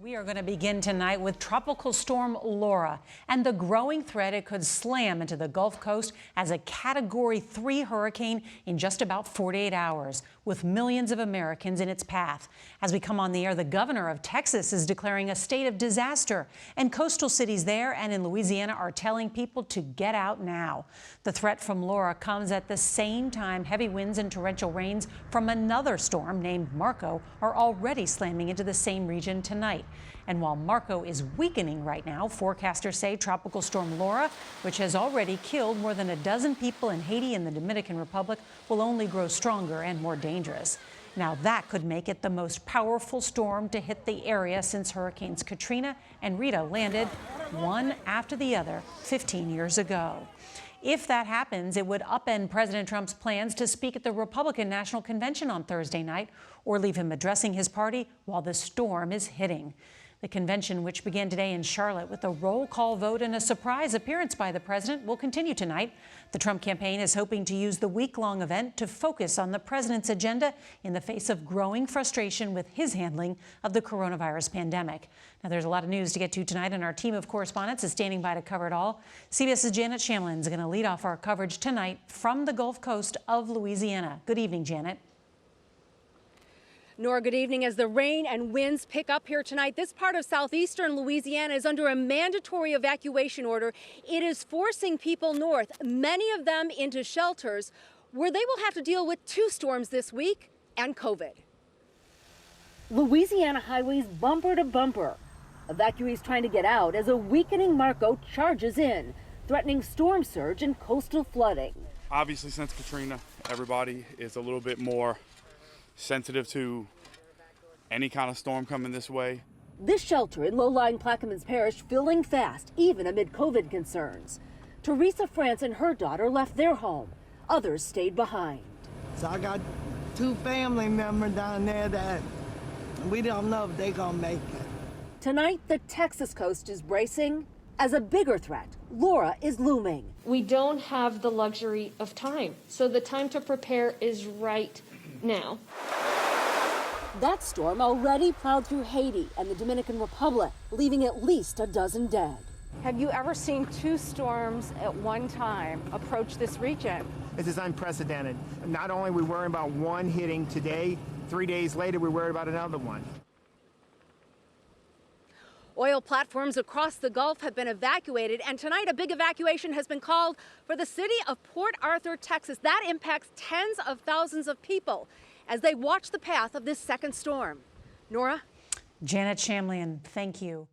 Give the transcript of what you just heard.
We are going to begin tonight with Tropical Storm Laura and the growing threat it could slam into the Gulf Coast as a Category 3 hurricane in just about 48 hours, with millions of Americans in its path. As we come on the air, the governor of Texas is declaring a state of disaster, and coastal cities there and in Louisiana are telling people to get out now. The threat from Laura comes at the same time heavy winds and torrential rains from another storm named Marco are already slamming into the same region tonight. And while Marco is weakening right now, forecasters say Tropical Storm Laura, which has already killed more than a dozen people in Haiti and the Dominican Republic, will only grow stronger and more dangerous. Now that could make it the most powerful storm to hit the area since Hurricanes Katrina and Rita landed one after the other 15 years ago. If that happens, it would upend President Trump's plans to speak at the Republican National Convention on Thursday night or leave him addressing his party while the storm is hitting. The convention, which began today in Charlotte with a roll call vote and a surprise appearance by the president, will continue tonight. The Trump campaign is hoping to use the week-long event to focus on the president's agenda in the face of growing frustration with his handling of the coronavirus pandemic. Now, there's a lot of news to get to tonight, and our team of correspondents is standing by to cover it all. CBS's Janet Shamlian is going to lead off our coverage tonight from the Gulf Coast of Louisiana. Good evening, Janet. Nora, good evening. As the rain and winds pick up here tonight, this part of southeastern Louisiana is under a mandatory evacuation order. It is forcing people north, many of them into shelters, where they will have to deal with 2 storms this week and COVID. Louisiana highways bumper to bumper. Evacuees trying to get out as a weakening Marco charges in, threatening storm surge and coastal flooding. Obviously, since Katrina, everybody is a little bit more sensitive to any kind of storm coming this way. This shelter in low-lying Plaquemines Parish filling fast, even amid COVID concerns. Teresa France and her daughter left their home. Others stayed behind. So I got 2 family members down there that we don't know if they're gonna make it. Tonight, the Texas coast is bracing as a bigger threat. Laura is looming. We don't have the luxury of time, so the time to prepare is right now. That storm already plowed through Haiti and the Dominican Republic, leaving at least a dozen dead. Have you ever seen 2 storms at one time approach this region? This is unprecedented. Not only are we worrying about one hitting today, 3 days later we're worried about another one. Oil platforms across the Gulf have been evacuated, and tonight a big evacuation has been called for the city of Port Arthur, Texas. That impacts tens of thousands of people as they watch the path of this second storm. Nora? Janet Shamlian, thank you.